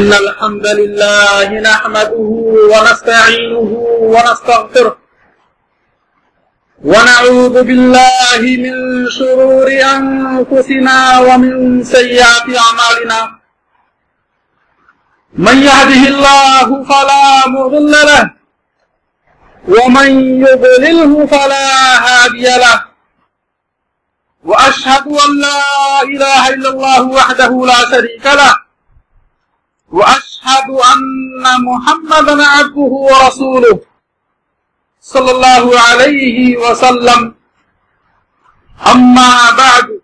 إن الحمد لله نحمده ونستعينه ونستغفره ونعوذ بالله من شرور أنفسنا ومن سيئات أعمالنا من يهده الله فلا مضل له ومن يضلله فلا هادي له وأشهد أن لا إله إلا الله وحده لا شريك له وأشهد أن محمدا عبده ورسوله صلى الله عليه وسلم أما بعد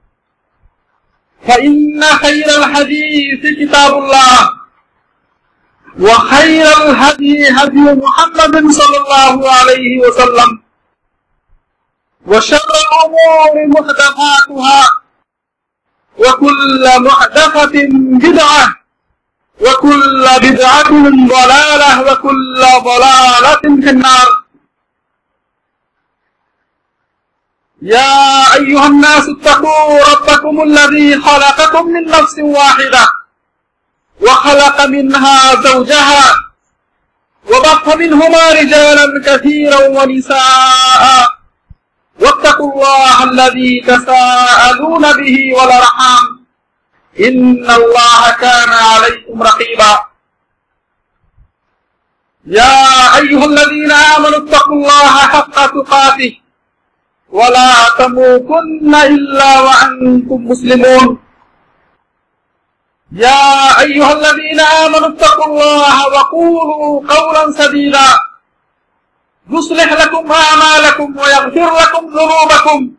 فإن خير الحديث كتاب الله وخير الهدي هدي محمد صلى الله عليه وسلم وشر الأمور محدثاتها وكل محدثة بدعة وكل بدعة ضلالة وكل ضلالة في النار. يا أيها الناس اتقوا ربكم الذي خلقكم من نفس واحدة وخلق منها زوجها وبث منهما رجالا كثيرا ونساء واتقوا الله الذي تساءلون به والأرحام إن الله كان عليكم رقيبا. يا أيها الذين آمنوا اتقوا الله حق تقاته ولا تموتن إلا وأنتم مسلمون. يا أيها الذين آمنوا اتقوا الله وقولوا قولا سديدا يصلح لكم أعمالكم ويغفر لكم ذنوبكم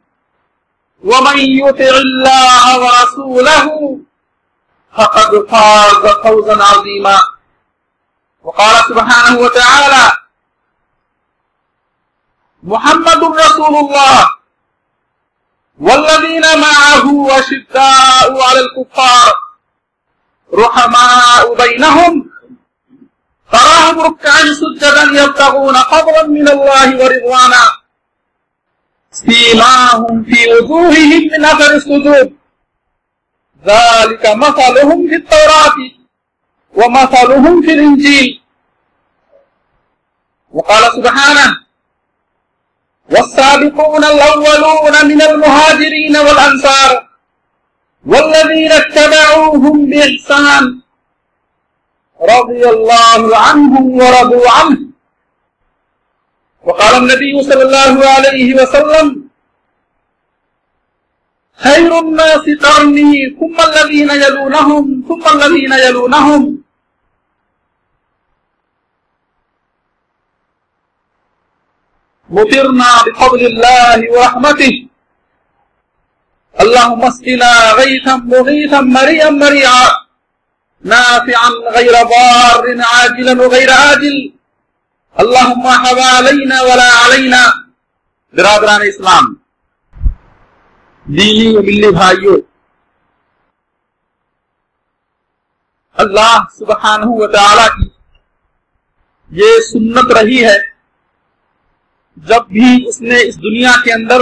ومن يطع الله ورسوله فقد فاز فوزا عظيما. وقال سبحانه وتعالى محمد رسول الله والذين معه أشداء على الكفار رحماء بينهم تراهم ركعا سجدا يبتغون فضلا من الله ورضوانا سيماهم في وجوههم من أثر السجود ذلك مثلهم في التوراة ومثلهم في الإنجيل. وقال سبحانه والسابقون الأولون من المهاجرين والأنصار والذين اتبعوهم بإحسان رضي الله عنهم ورضوا عنه. وقال النبي صلى الله عليه وسلم خير الناس قرني ثم الذين يلونهم ثم الذين يلونهم. مطرنا بفضل الله ورحمته اللهم اسقنا غيثا مغيثا مريئا مريعا نافعا غير ضار عاجلا وغير آجل اللهم حوالينا ولا علينا. برادران اسلام، دینی و ملی بھائیوں، اللہ سبحانہ و تعالی کی یہ سنت رہی ہے جب بھی اس نے اس دنیا کے اندر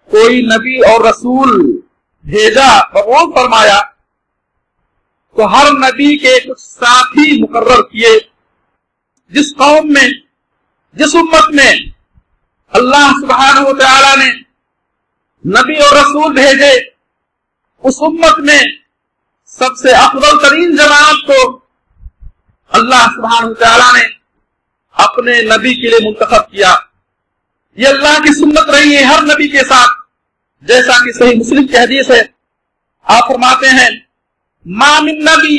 کوئی نبی اور رسول بھیجا مبعوث فرمایا تو ہر نبی کے کچھ ساتھی مقرر کیے. جس قوم میں جس امت میں اللہ سبحانہ و تعالی نے نبی اور رسول بھیجے اس امت میں سب سے افضل ترین جماعت کو اللہ سبحانہ و تعالی نے اپنے نبی کے لیے منتخب کیا. یہ اللہ کی سنت رہی ہے ہر نبی کے ساتھ، جیسا کہ صحیح مسلم کی حدیث ہے. آپ فرماتے ہیں ما من نبی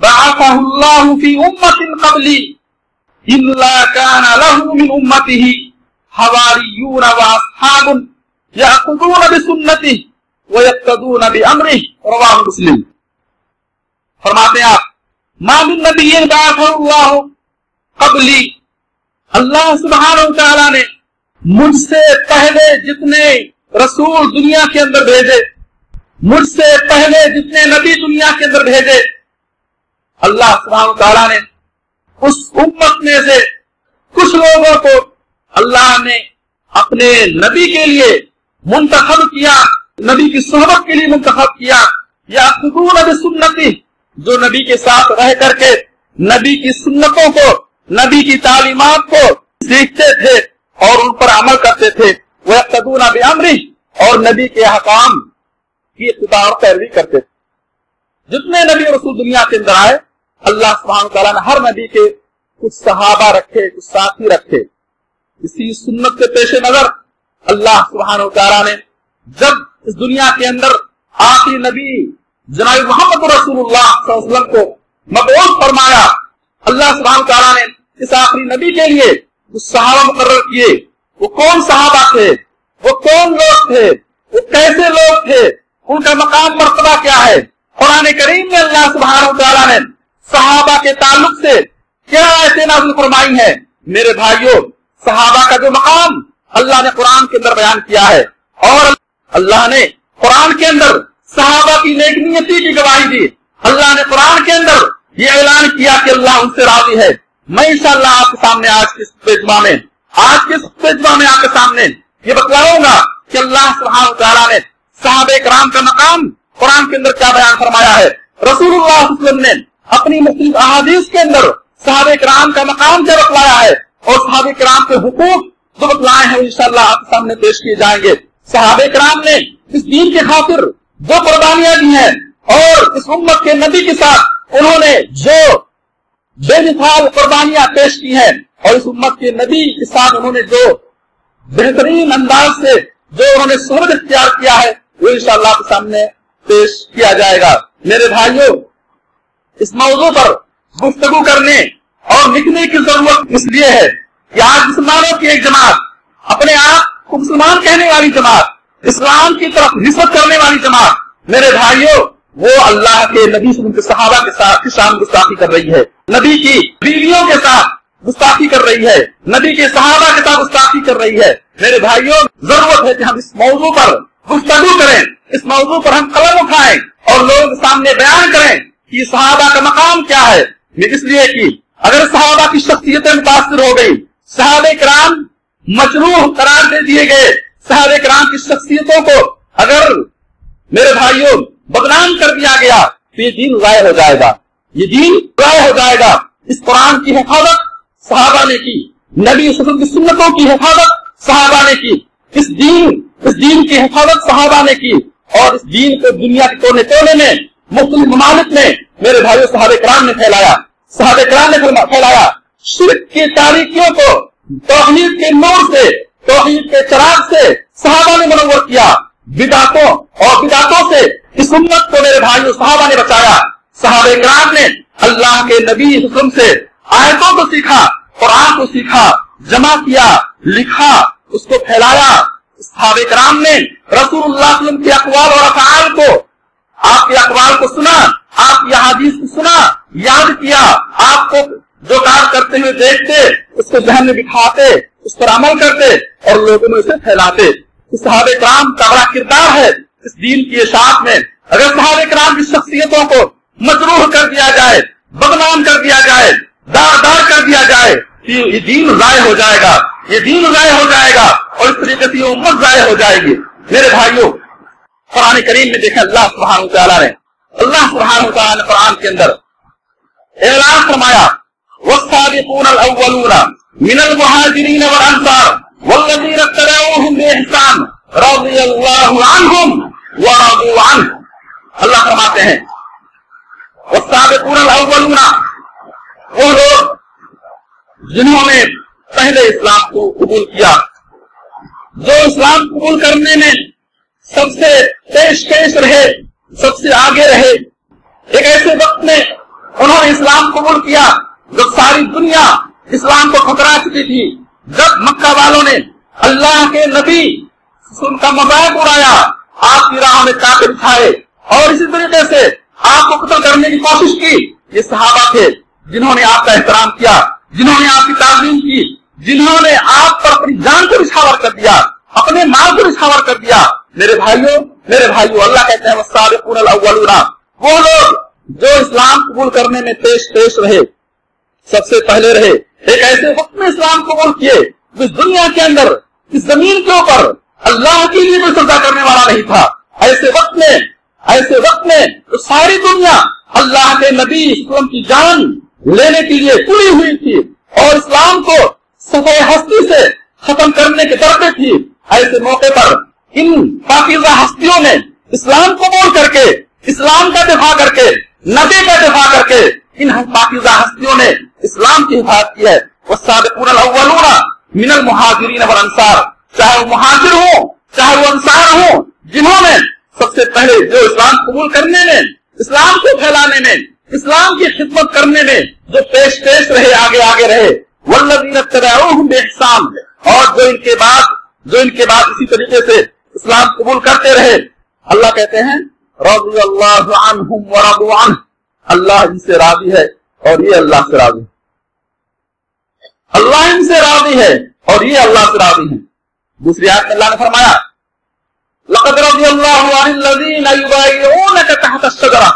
بعثہ اللہ فی امت قبلی الا کان له من امته حواریون واصحاب یأخذون بسنته ویقتدون بامرہ. رواہ مسلم. فرماتے ہیں آپ ما من نبی بعثہ اللہ قبلی، اللہ سبحانہ و تعالی نے مجھ سے پہلے جتنے رسول دنیا کے اندر بھیجے، مجھ سے پہلے جتنے نبی دنیا کے اندر بھیجے، اللہ سبحانہ و تعالی نے اس امت میں سے کچھ لوگوں کو اللہ نے اپنے نبی کے لیے منتخب کیا، نبی کی صحبت کے لیے منتخب کیا. یأخذون بسنتی जो नबी के साथ रह करके नबी की सुन्नतों को, नबी की तालीमात को सीखते थे और उन पर अमल करते थे, वह यक़्तदूना बिअम्रिही, और नबी के अहकाम की इत्तिबा और पैरवी करते थे। जितने नबी रसूल दुनिया के अंदर आए, अल्लाह सुब्हानहू तआला ने हर नबी के कुछ सहाबा रखे, कुछ साथी रखे। इसी सुन्नत के पेश नजर अल्लाह सुब्हानहू तआला ने जब इस दुनिया के अंदर आखिरी नबी जनाब मोहम्मद रसूलुल्लाह सल्लल्लाहु अलैहि वसल्लम को मबऊस फरमाया, अल्लाह सुब्हानहू तआला ने इस आखिरी नबी के लिए कुछ सहाबा मुकर्रर किए। वो कौन सहाबा थे, वो कौन लोग थे, वो कैसे लोग थे, उनका मकाम मर्तबा क्या है। कुरान करीम में अल्लाह सुब्हानहू तआला ने सहाबा के ताल्लुक से क्या आयतें नाज़िल फरमाई है। मेरे भाइयों, सहाबा का जो मकाम अल्लाह ने कुरान के अंदर बयान किया है, और अल्लाह ने कुरान के अंदर सहाबा की नेकनियती की गवाही दी। अल्लाह ने कुरान के अंदर ये ऐलान किया कि अल्लाह उनसे राजी है। मैं इंशाअल्लाह आपके सामने आज के इज्तिमा में आपके सामने ये बतलाऊंगा कि अल्लाह सुब्हानहू तआला ने सहाबे किराम का मकाम कुरान के अंदर क्या बयान फरमाया है। रसूलुल्लाह सल्लल्लाहु अलैहि वसल्लम ने अपनी मुख्तलिफ अहादीस के अंदर सहाबे किराम का मकाम क्या बतलाया है, और सहाबे किराम के हुकूक जो बतलाए हैं इंशाअल्लाह आपके सामने पेश किए जाएंगे। सहाबे किराम ने इस दीन के खातिर जो कुर्बानियां दी हैं, और इस उम्मत के नबी के साथ उन्होंने जो बेमिसाल कुर्बानियां पेश की हैं, और इस उम्मत के नबी के साथ उन्होंने जो बेहतरीन अंदाज से जो उन्होंने सोहबत इख्तियार किया है, वो इंशाअल्लाह आपके सामने पेश किया जाएगा। मेरे भाइयों, इस मौजू पर गुफ्तगू करने और लिखने की जरूरत इसलिए है कि आज मुसलमानों की एक जमात, अपने आप को मुसलमान कहने वाली जमात, इस्लाम की तरफ निस्बत करने वाली जमात, मेरे भाइयों, वो अल्लाह के नबी के सहाबा के साथ शान गुस्ताखी कर रही है, नबी की बीवियों के साथ गुस्ताखी कर रही है, नबी के सहाबा के साथ गुस्ताखी कर रही है। मेरे भाइयों, जरूरत है कि हम इस मौजू पर गुफ्तगू करें, इस मौजू पर हम कलम उठाएं और लोगों के सामने बयान करें कि सहाबा का मकाम क्या है। इसलिए कि अगर सहाबा की शख्सियतें मुतासिर हो गई, सहाबे किराम मजरूह करार दे दिए गए, सहाबे किराम की शख्सियतों को अगर मेरे भाइयों बदनाम कर दिया गया, तो ये दीन ज़ाया हो जाएगा, ये दीन ज़ाया हो जाएगा। इस कुरान की हिफाजत सहाबा ने की, नबी सल्लल्लाहु अलैहि वसल्लम की सुन्नतों की हिफाजत सहाबा ने की, इस दीन की हिफाजत सहाबा ने की, और इस दीन को दुनिया के कोने कोने में मुख्तलिफ ममालिक में मेरे भाइयों सहाबे किराम ने फैलाया, सहाबे किराम ने फैलाया। शिर्क की तारीकियों को तौहीद के नूर से, तौहीद के चिराग से सहाबा ने मुनव्वर किया। बिदातों से इस उम्मत को मेरे भाइयों सहाबा ने बचाया। सहाबे किराम ने अल्लाह के नबी हुक्म से आयतों को सीखा, कुरान को सीखा, जमा किया, लिखा, उसको फैलाया। सहाबे किराम ने रसूलुल्लाह सल्लल्लाहु अलैहि वसल्लम के अक़वाल और अफ़आल को, आपके अक़वाल को सुना, आपकी अहादीस को सुना, याद किया, आपको जो काम करते हुए देखते उसको ज़हन में बिठाते, उस पर अमल करते और लोगों में उसे फैलाते। तो सहाबे किराम का बड़ा किरदार है इस दीन की इशाअत में। अगर सहाबे किराम की शख्सियतों को मजरूह कर दिया जाए, बदनाम कर दिया जाए, दार कर दिया जाए, तो ये दीन ज़ाया हो जाएगा, ये दीन ज़ाया हो जाएगा, और इस तरीके से ये उम्मत ज़ाया हो जाएगी। मेरे भाइयों, कुरान करीम में देखें अल्लाह सुब्हानहू तआला ने कुरान के अंदर ऐलान फरमाया, वस्साबिकून अल-अव्वलून मिनल मुहाजिरीन वल अंसार वल्लज़ीना तबअूहुम बिइहसान रज़ियल्लाहु अन्हुम व रज़ू अन्हु। अल्लाह फरमाते हैं, वस्साबिकून अल-अव्वलून, वो लोग जिन्होंने पहले इस्लाम को कबूल किया, जो इस्लाम कबूल करने में सबसे पेश रहे, सबसे आगे रहे। एक ऐसे वक्त में उन्होंने इस्लाम कबूल किया जब सारी दुनिया इस्लाम को ठुकरा चुकी थी, जब मक्का वालों ने अल्लाह के नबी उनका मजाक उड़ाया, आपकी राह में कांटे बिछाए और इसी तरीके से आपको कत्ल करने की कोशिश की। ये सहाबा थे जिन्होंने आपका एहतराम किया, जिन्होंने आपकी ताज़ीम की, जिन्होंने आप पर अपनी जान को निछावर कर दिया, अपने माल को निछावर कर दिया। मेरे भाइयों, अल्लाह कहते हैं वस्साबिकून अल-अव्वलून, वो लोग जो इस्लाम कबूल करने में पेश रहे, सबसे पहले रहे। एक ऐसे वक्त में इस्लाम कबूल किए इस दुनिया के अंदर, इस जमीन के ऊपर अल्लाह के लिए कोई सजदा करने वाला नहीं था। ऐसे वक्त में तो सारी दुनिया अल्लाह के नबी इस्लाम की जान लेने के लिए तुली हुई थी और इस्लाम को सफ़े हस्ती से खत्म करने के डर पे थी। ऐसे मौके पर इन पाकीज़ा हस्तियों ने इस्लाम को बोल करके, इस्लाम का दिफा करके, नबी का दिफा करके इन पाकीज़ा हस्तियों ने इस्लाम की हिफाजत की है। वस्साबिक़ून अल-अव्वलून मिनल मुहाजिरीन वल अंसार, चाहे वो मुहाजिर हो चाहे वो अंसार हो, जिन्होंने सबसे पहले जो इस्लाम कबूल करने में, इस्लाम को फैलाने में, इस्लाम की खिदमत करने में जो पेश रहे, आगे आगे रहे। वल्लज़ीना तबअूहुम बिइहसान, और जो इनके बाद इसी तरीके से इस्लाम कबूल करते रहे। अल्लाह कहते हैं रज़ियल्लाहु अन्हुम व रज़ू अन्हु, अल्लाह इनसे राज़ी है और ये अल्लाह से राज़ी है। अल्लाह इनसे राज़ी है और ये अल्लाह से राज़ी है। दूसरी आयत में अल्लाह ने फरमाया लक़द रज़ियल्लाहु अनिल लज़ीना युबायिऊनका तहता अश-शजरा,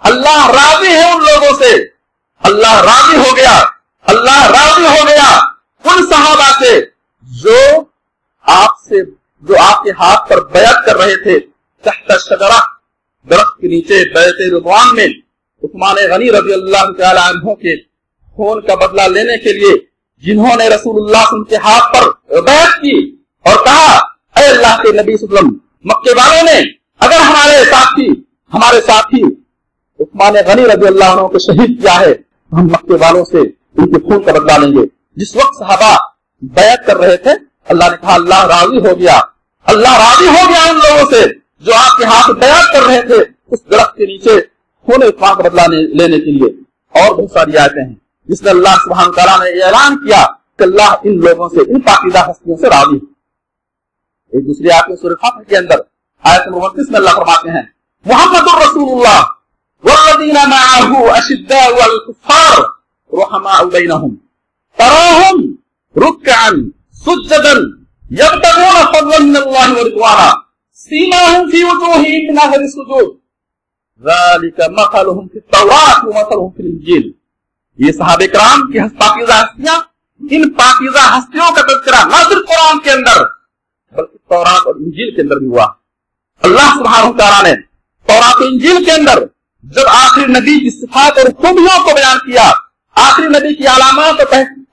अल्लाह राज़ी है उन लोगों से, अल्लाह राज़ी हो गया, अल्लाह राज़ी हो गया उन सहाबा से जो आपके हाथ पर बैत कर रहे थे। तहता अश-शजरा, दरख्त के नीचे बैत रिज़वान में उस्मान गनी रज़ियल्लाहु तआला अन्हु के खून का बदला लेने के लिए जिन्होंने रसूलुल्लाह के हाथ पर बैत की और कहा ऐ अल्लाह के नबी सल्लल्लाहु अलैहि वसल्लम, मक्के वालों ने अगर हमारे साथी उस्मान गनी रज़ियल्लाहु अन्हु को शहीद किया है तो हम मक्के वालों से उनके खून का बदला लेंगे। जिस वक्त सहाबा बैत कर रहे थे, अल्लाह ने कहा अल्लाह राजी हो गया, अल्लाह राजी हो गया उन लोगों से जो आपके हाथ बैत कर रहे थे उस दरख्त के नीचे खून उस्मान का बदला लेने के लिए। और बहुत सारी आयतें हैं जिसमें अल्लाह सुब्हानहू तआला ने ऐलान किया कि अल्लाह इन लोगों से, इन पाकीज़ा हस्तियों से राजी है। एक दूसरी आयत में सूरह फातिहा के अंदर आयत नंबर 29 में अल्लाह फरमाते हैं मुहम्मदुर रसूलुल्लाह वल्लज़ीना मअहू अशिद्दाउ अलल कुफ्फार रुहमाउ बैनहुम तराहुम रुक्अन सुज्जदन यब्तगूना फज़लन मिनल्लाहि व रिज़वाना सीमाहुम फी वजूहिहिम मिन अथरि सुजूद ज़ालिका मसलुहुम फित तौरात व मसलुहुम फिल इंजील। ये सहाबे किराम की पाकीज़ा हस्तियां, इन पाकीज़ा हस्तियों का तज़किरा न सिर्फ कुरान के अंदर बल्कि तौरात और इंजील के अंदर भी हुआ। अल्लाह सुब्हानहू तआला ने तौरात और इंजील के अंदर जब आखिरी नबी की सिफात और खूबियों को बयान किया, आखिरी नबी की अलामत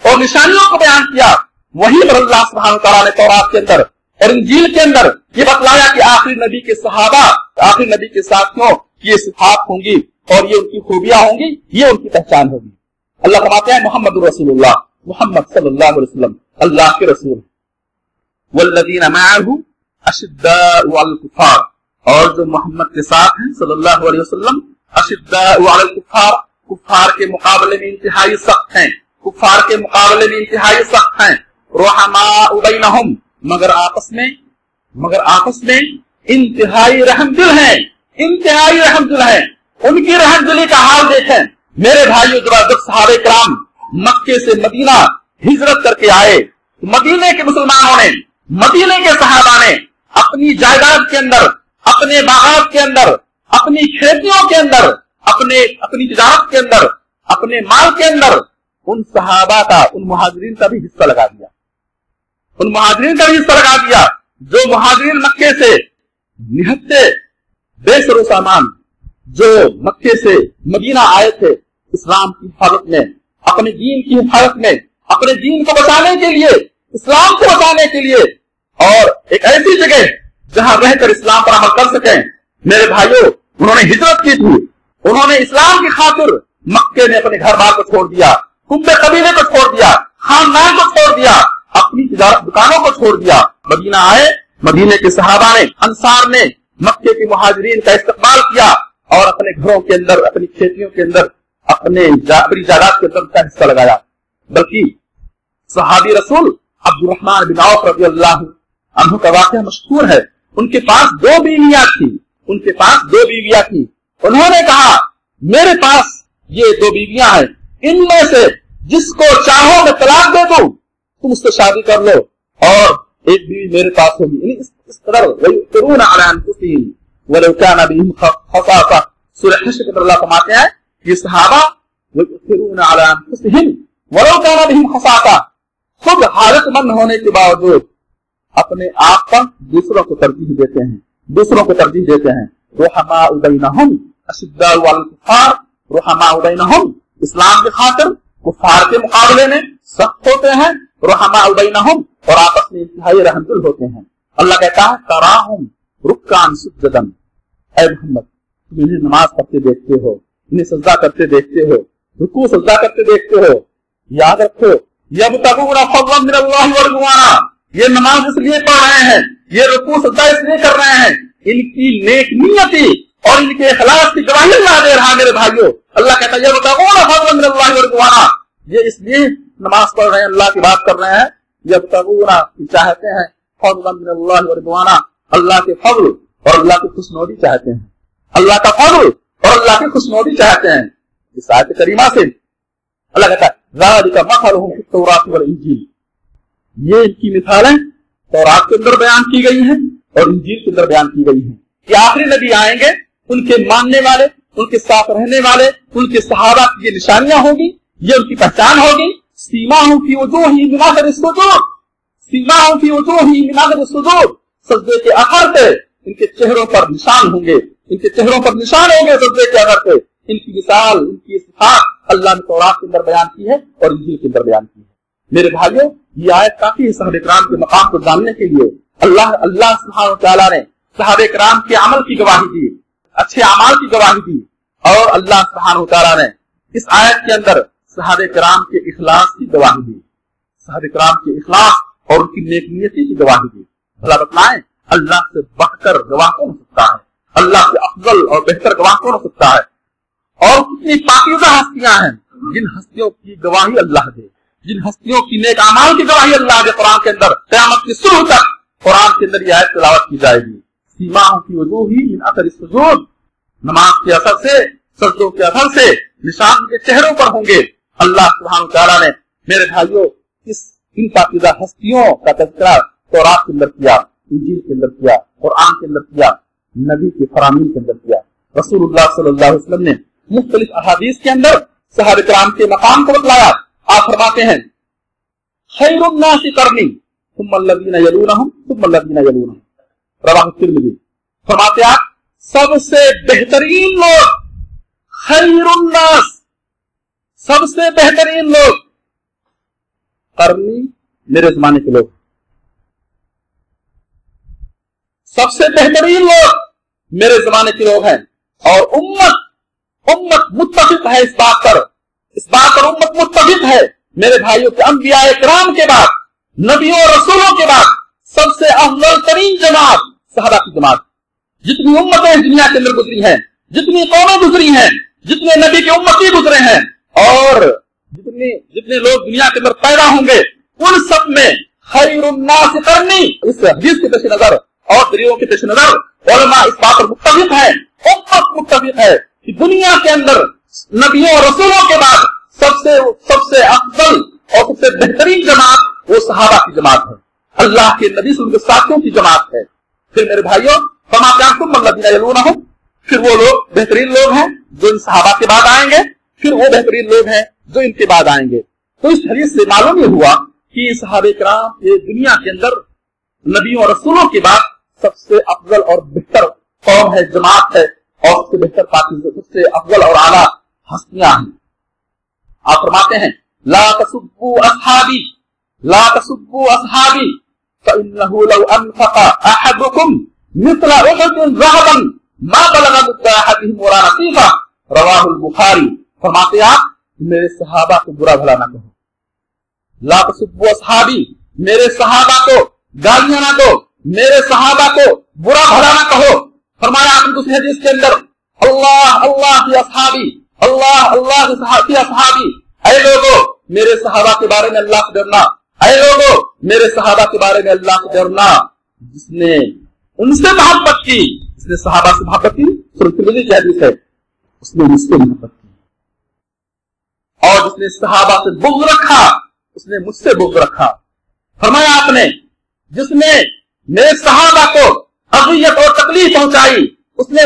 और निशानियों को बयान किया, वहीं पर अल्लाह सुब्हानहू तआला ने तौरात के अंदर और इंजील के अंदर ये बतलाया कि आखिरी नबी के सहाबा, आखिरी नबी के साथियों की ये सिफात होंगी और ये उनकी खूबियां होंगी, ये उनकी पहचान होगी। अल्लाह फरमाते हैं मुहम्मदुर रसूलुल्लाह, मुहम्मद सल्लल्लाहु अलैहि वसल्लम अल्लाह के रसूल। वल्लज़ीना मअहू अशिद्दाउ अलल कुफ्फार, और जो मोहम्मद के साथ हैं सल्लल्लाहु अलैहि वसल्लम, अशिद्दाउ अलल कुफ्फार, कुफ्फार के मुकाबले में इंतहाई सख्त हैं, कुफ्फार के मुकाबले में इंतहाई सख्त हैं। रुहमाउ बैनहुम, मगर आपस में इंतहाई रहमदिल हैं, इंतहाई रहमदिल हैं। उनकी रहमदिली का हाल देखें मेरे भाइयों। जब सहाबे किराम मक्के से मदीना हिजरत करके आए, मदीने के मुसलमानों ने, मदीने के सहाबा ने अपनी जायदाद के अंदर, अपने बागात के अंदर, अपनी खेतियों के अंदर, अपनी तिजारत के अंदर, अपने माल के अंदर उन सहाबा का, उन मुहाजिरीन का भी हिस्सा लगा दिया, उन मुहाजिरीन का भी हिस्सा लगा दिया। जो मुहाजिरीन मक्के से निहत्ते बेसरो सामान जो मक्के से मदीना आए थे इस्लाम की हिफाजत में, अपने दीन की हिफाजत में, अपने दीन को बचाने के लिए, इस्लाम को बचाने के लिए, और एक ऐसी जगह जहां रहकर इस्लाम पर अमल कर सकें। मेरे भाइयों, उन्होंने हिजरत की थी, उन्होंने इस्लाम की खातिर मक्के में अपने घर बार को छोड़ दिया, कुंबे कबीले को छोड़ दिया, खानदान को छोड़ दिया, अपनी तिजारत दुकानों को छोड़ दिया, मदीना आए। मदीने के सहाबा ने, अंसार ने मक्के के मुहाजिरीन का इस्तकबाल किया और अपने घरों के अंदर, अपनी खेतियों के अंदर, अपनी जायदाद के अंदर का हिस्सा लगाया। बल्कि सहाबी रसूल अब्दुर्रहमान बिन औफ रज़ियल्लाहु अन्हु का वाक़या मशहूर है। उनके पास दो बीवियां थी, उन्होंने कहा मेरे पास ये दो बीवियां हैं, इनमें से जिसको चाहो मैं तलाक दे दूं, तुम उससे शादी कर लो और एक बीवी मेरे पास होगी। इस तरह वयुसिरून अला अनफुसिहिम वलौ काना बिहिम खसासा। सूरह हश्र के अंदर अल्लाह फरमाते हैं ये सहाबा वयुसिरून अला अनफुसिहिम वलौ काना बिहिम खसासा, खुद हालतमंद होने के बावजूद अपने आप पर दूसरों को तरजीह देते हैं। रुहमाउ बैनहुम, अशिद्दाउ अलल कुफ़ार रुहमाउ बैनहुम, इस्लाम की खातिर कुफार के मुकाबले में सख्त होते हैं, रुहमाउ बैनहुम, और आपस में इंतहाई रहमदिल होते हैं। अल्लाह कहता है तराहुम रुक्कान सुज्जदन, ऐ मोहम्मद तुम इन्हें नमाज पढ़ते देखते हो, इन्हें सजदा करते देखते हो, रुकू सजदा करते देखते हो। याद रखो यब्तगूना फज़लन मिनल्लाहि व रिज़वाना, ये नमाज इसलिए पढ़ रहे हैं, ये रुकू सजदा इसलिए कर रहे हैं, इनकी नेक नियति और इनके इखलास की गवाही अल्लाह दे रहा है। मेरे भाइयों, अल्लाह कहता है यब्तगूना फज़लन मिनल्लाहि व रिज़वाना, ये इसलिए नमाज पढ़ रहे हैं, अल्लाह की बात कर रहे हैं, यब्तगूना चाहते हैं फज़लन मिनल्लाहि व रिज़वाना, अल्लाह के फज़ल और अल्लाह की खुशनुदी चाहते हैं, अल्लाह का फज़ल और अल्लाह की खुशनुदी चाहते हैं। इस आयत करीमा से अल्लाह कहता है ज़ालिका मसलुहुम फित तौरात वल इंजील, ये इनकी मिसालें तौरात के अंदर बयान की गई हैं और इंजील के अंदर बयान की गई हैं कि आखिरी नबी आएंगे, उनके मानने वाले, उनके साथ रहने वाले, उनके सहाबा की ये निशानियां होगी, ये उनकी पहचान होगी। सीमाहुम फी वजूहिहिम मिन अथरि सुजूद, सीमाहुम फी वजूहिहिम मिन अथरि सुजूद, सजदे के असर से इनके चेहरों पर निशान होंगे, इनके चेहरों पर निशान होंगे सजदे के असर से। इनकी मिसाल, इनकी सिफात अल्लाह ने तौरात के अंदर बयान की है और इंजील के अंदर बयान की है। मेरे भाइयों, ये आयत काफी है सहाबा किराम के मकाम को जानने के लिए। अल्लाह सुब्हानहू व तआला ने सहाबा किराम के अमल की गवाही दी, अच्छे अमाल की गवाही दी, और अल्लाह सुब्हानहू व तआला ने इस आयत के अंदर सहाबा किराम के इखलास की गवाही दी, सहाबा किराम के इखलास और उनकी नेक नियति की गवाही दी। भला बतलाएं, अल्लाह से बढ़कर गवाह कौन हो सकता है? अल्लाह से अफजल और बेहतर गवाह कौन हो सकता है? और कितनी पाकीज़ा हस्तियां हैं जिन हस्तियों की गवाही अल्लाह दे, जिन हस्तियों की नेक अमाल की गवाही अल्लाह दे। कुरान के अंदर क़यामत की सुबह तक कुरान के अंदर यह आयत तिलावत की जाएगी। सीमाहुम फी वजूहिहिम मिन अथरि सुजूद, नमाज के असर से, सजदों के असर से निशान के चेहरों पर होंगे। अल्लाह सुब्हानहू व तआला ने मेरे भाइयों इन पाकीज़ा हस्तियों का तज़किरा तौरात के अंदर किया, इंजील के अंदर किया, कुरान के अंदर किया, नबी के फरामीन के अंदर किया। रसूलुल्लाह सल्लल्लाहु अलैहि वसल्लम ने मुख्तलिफ अहादीस के अंदर सहाबा किराम के मकाम को बतलाया। आप फरमाते हैं खैरुन नासी करनी सुम्मा अल्लज़ीना यलूनहुम सुम्मा अल्लज़ीना यलूनहुम, रवाहु तिर्मिज़ी। फरमाते आप सबसे बेहतरीन लोग, खैरुन नास, सबसे बेहतरीन लोग, करनी मेरे जमाने के लोग, सबसे बेहतरीन लोग मेरे जमाने के लोग हैं। और उम्मत मुत्तफिक है इस बात पर उम्मत मुत्तफिक है मेरे भाइयों के अंबिया इकराम के बाद, नबियों और रसूलों के बाद सबसे अफजल तरीन जमात सहाबा की जमात। जितनी उम्मतें दुनिया के अंदर गुजरी हैं, जितनी कौमें गुजरी हैं, जितने नबी के उम्मती गुजरे हैं, और जितने लोग दुनिया के अंदर पैदा होंगे, उन सब में खैरुन नास करनी, इस हदीस के पेश नजर और दलीलों के पेश नजर उलमा इस बात पर मुत्तफिक है, उम्मत मुत्तफिक है कि दुनिया के अंदर नबियों और रसूलों के बाद सबसे अफजल और सबसे बेहतरीन जमात वो सहाबा की जमात है, अल्लाह के नबी के साथियों की जमात है। फिर मेरे भाइयों, फिर वो लोग बेहतरीन लोग हैं जो इन सहाबा के बाद आएंगे, फिर वो बेहतरीन लोग हैं जो इनके बाद आएंगे। तो इस हदीस से मालूम ये हुआ कि सहाबा किराम ये दुनिया के अंदर नबियों और रसूलों के बाद सबसे अफजल और बेहतर कौम है, जमात है, और सबसे बेहतर पाकीज़ा, सबसे अफजल और आला हस्तियां हैं। आप फरमाते हैं ला तसुब्बू अस्हाबी, ला तसुब्बू अस्हाबी फइन्नहु लौ अनफक़ा अहदुकुम मिस्ला उहदिन ज़हबन मा बलग़ मुद्दा अहदिहिम वला नसीफ़ा, रवाहुल बुखारी। फरमाते आप मेरे सहाबा को बुरा भला ना कहो, ला तसुब्बू अस्हाबी, मेरे सहाबा को गालियां ना दो, मेरे सहाबा को बुरा भला ना कहो। फरमाया आपने दूसरी हदीस के अंदर अल्लाह अल्लाह की असहाबी, अल्लाह अल्लाह की असहाबी, ऐ लोगों मेरे सहाबा के बारे में अल्लाह से डरना, ऐ लोगों मेरे सहाबा के बारे में अल्लाह से डरना। जिसने उनसे मोहब्बत की, जिसने सहाबा से मोहब्बत की, तिर्मिज़ी की हदीस है, उसने मुझसे मोहब्बत की, और जिसने सहाबा से बुग़्ज़ रखा उसने मुझसे बुग़्ज़ रखा। फरमाया आपने जिसने मेरे सहाबा को अज़ियत और तकलीफ पहुंचाई उसने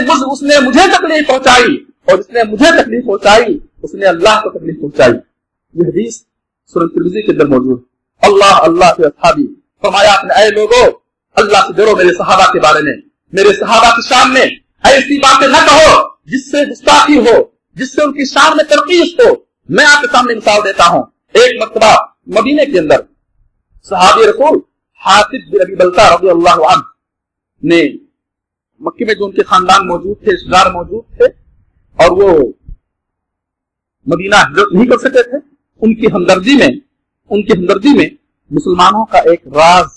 मुझे तकलीफ पहुंचाई, और जिसने मुझे तकलीफ पहुंचाई उसने अल्लाह को तकलीफ पहुंचाई। ये हदीस सूरह तिर्मिज़ी के अंदर मौजूद। अल्लाह अल्लाह के असहाबी, फरमाया आपने ऐ लोगों अल्लाह से डरो मेरे सहाबा के बारे में, मेरे सहाबा के सामने ऐसी बातें न कहो जिससे गुस्ताखी हो, जिससे उनकी शान में तरकीस हो। मैं आपके सामने मिसाल देता हूं। एक मरतबा मदीने के अंदर सहाबी रसूल हातिब बिन अबी बल्ता रज़ियल्लाहु अन्हु ने, मक्के में जो उनके खानदान मौजूद थे, रिश्तेदार मौजूद थे, और वो मदीना हिजरत नहीं कर सके थे, उनकी हमदर्दी में मुसलमानों का एक राज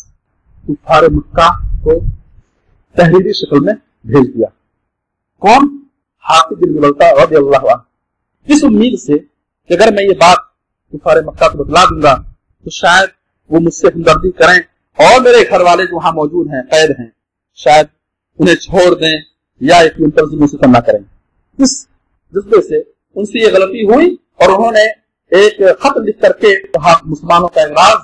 कुफार मक्का को तहरीरी शक्ल में भेज दिया। कौन? हातिब बिन बल्ता रज़ियल्लाहु अन्हु। इस उम्मीद से कि अगर मैं ये बात कुफार मक्का को बतला दूंगा तो शायद वो मुझसे हमदर्दी करें और मेरे घर वाले जो वहां मौजूद हैं, कैद हैं, शायद उन्हें छोड़ दें या उन पर जुल्म सितम ना करें। इस जज्बे से उनसे ये गलती हुई और उन्होंने एक खत लिख करके मुसलमानों का राज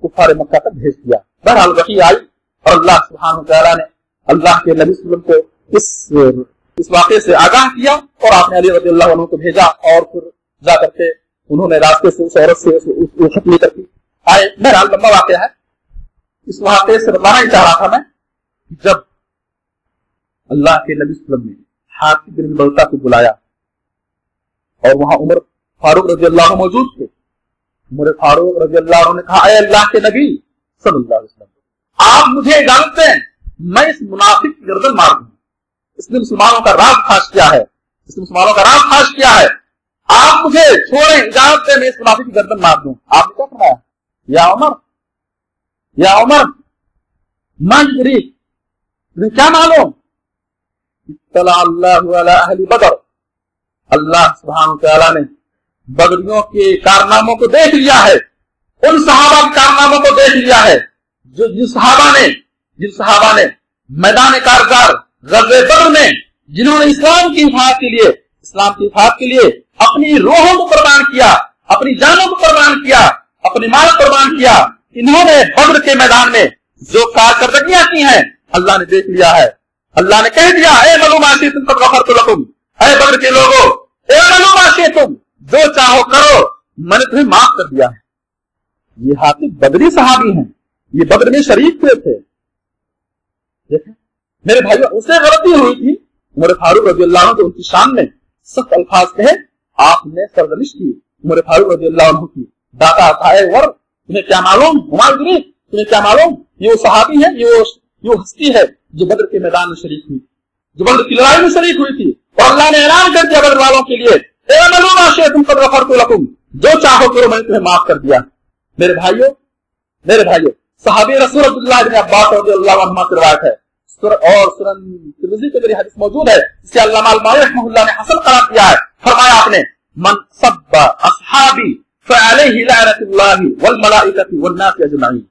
कुफार मक्का तक भेज दिया। बहरहाल वही आई और अल्लाह सुब्हानहु व तआला ने अल्लाह के नबी सल्लल्लाहु अलैहि वसल्लम को इस वाक़े से आगाह किया और आपने अली रज़ियल्लाहु अन्हु को भेजा और फिर जाकर के उन्होंने रास्ते से उस औरत से उस खत लेकर के आए। बहरहाल लंबा वाक़या है। इस वाक़े से बताना ही चाह रहा था मैं, जब अल्लाह के नबी सल्लल्लाहु अलैहि वसल्लम ने हातिब बिन बल्ता को बुलाया और वहां उमर फारूक रज़ियल्लाहु अन्हु मौजूद थे। उमर फारूक रज़ियल्लाहु अन्हु ने कहा, ऐ अल्लाह के नबी सल्लल्लाहु अलैहि वसल्लम, आप मुझे इजाजत दें, मैं इस मुनाफिक की गर्दन मार दूं। इसने मुसलमानों का राज फाश किया है, आप मुझे छोड़ें, इजाजत दें, मैं इस मुनाफिक की गर्दन मार दूं। आपने क्या फरमाया? या उमर मा युरीक, तुम्हें क्या मालूम? इत्तला अल्लाहु अला अहली बदर, अल्लाह सुब्हानहु व तआला ने बदरियों के कारनामों को देख लिया है, उन सहाबा के कारनामों को देख लिया है जिन सहाबा ने मैदान कारगर ग़ज़वे बद्र में, जिन्होंने इस्लाम की हिफाज़त के लिए अपनी रूहों को कुर्बान किया, अपनी जानों को कुर्बान किया, अपनी माल को कुर्बान किया। इन्होंने बद्र के मैदान में जो कारकर्दगियां की हैं, अल्लाह ने देख लिया है। अल्लाह ने कह दिया, ए मलूमाशी तुम कद गफ़रतु लकुम, ऐ बद्र के लोगों, ए मलूमाशी तुम जो चाहो करो, मैंने तुम्हें माफ कर दिया है। ये हातिब बदरी सहाबी हैं, ये बद्र में शरीक हुए थे। देखें मेरे भाइयों, उसे गलती हुई थी। उमर फारूक रज़ियल्लाहु अन्हु उनकी शान में सख्त अल्फाज कहे, आपने सरजनिश की उमर फारूक रज़ियल्लाहु अन्हु की। दाता आए वर, तुम्हें क्या मालूम? तुम्हें क्या मालूम? ये वो सहाबी है, ये वो हस्ती है जो बद्र के मैदान में शरीक हुई, जो बद्र की लड़ाई में शरीक हुई थी। और अल्लाह ने ऐलान कर दिया बद्र वालों के लिए, ए मलूमा तुम कद गफ़रतु लकुम, जो चाहो करो, मैंने तुम्हें माफ कर दिया। मेरे भाइयों, सहाबी रसूल अब्दुल्लाह इब्न अब्बास रज़ियल्लाहु अन्हुमा की रिवायत है और सुनन तिर्मिज़ी के मेरी हदीस मौजूद है, जिसे अल्लामा अल-अलबानी रहमतुल्लाह ने हसन करार दिया है। फरमाया आपने, मन सब्बा अस्हाबी फअलैहि लअनतुल्लाहि वल मलाइकति वन नास अजमईन,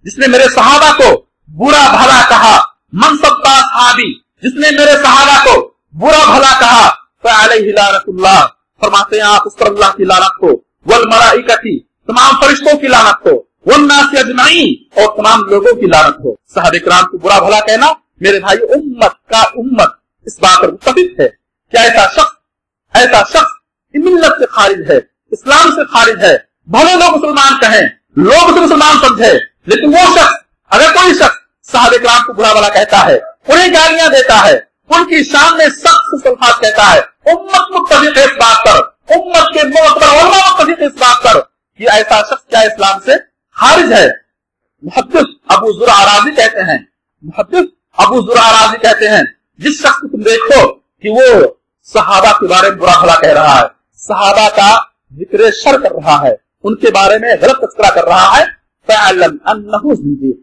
जिसने मेरे सहाबा को बुरा भला कहा, मन सब्बा अस्हाबी, जिसने मेरे सहाबा को बुरा भला कहा, फअलैहि लअनतुल्लाह, फरमाते हैं आप उस पर अल्लाह की लानत हो, वल मलाइकति, तमाम फरिश्तों की लानत हो, वन नास अजमईन, और तमाम लोगों की लानत हो। सहाबा किराम को बुरा भला कहना, मेरे भाई, उम्मत इस बात पर मुत्तफिक है कि ऐसा शख्स मिल्लत से खारिज है, इस्लाम से खारिज है। भले लोग मुसलमान कहें, लोग उसे मुसलमान समझे, लेकिन वो शख्स, अगर कोई शख्स सहाबा किराम को बुरा भला कहता है, उन्हें गालियां देता है, उनकी शान में सख्त अल्फाज कहता है, उम्मत मुत्तफिक है इस बात पर, उम्मत के उलमा मुत्तफिक है इस बात पर कि ऐसा शख्स क्या इस्लाम से खारिज है। मुहद्दिस अबू ज़ुरअ राज़ी कहते हैं, जिस शख्स को तुम देखो कि वो सहाबा के बारे में बुरा भला कह रहा है, सहाबा का जिक्र शर कर रहा है, उनके बारे में गलत तज़किरा कर रहा है, फ़अलम अन्नहु ज़िंदीक़,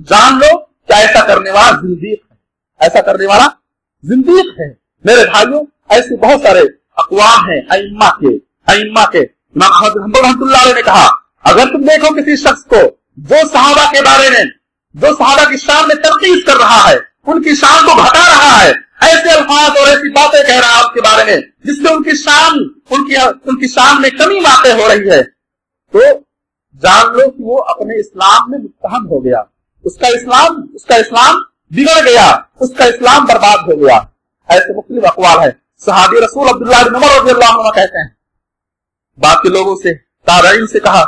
जान लो कि ऐसा करने वाला ज़िंदीक़ है। मेरे भाइयों, ऐसे बहुत सारे अक़वाल हैं अइम्मा के। इमाम अहमद बिन हंबल रहमतुल्लाह अलैह ने कहा, अगर तुम देखो किसी शख्स को जो सहाबा के बारे में, जो सहाबा की शान में तनकीस कर रहा है, उनकी शान को घटा रहा है, ऐसे अल्फाज और ऐसी बातें कह रहा है उनके बारे में जिससे उनकी शान में कमी बातें हो रही है, तो जान लो कि वो अपने इस्लाम में मुत्तहम हो गया, उसका इस्लाम बिगड़ गया, उसका इस्लाम बर्बाद हो गया। ऐसे मुख्तलिफ अक़वाल है। सहाबी रसूल अब्दुल्लाह इब्न उमर रज़ियल्लाहु अन्हु कहते हैं, बाकी लोगों से, ताबईन से कहा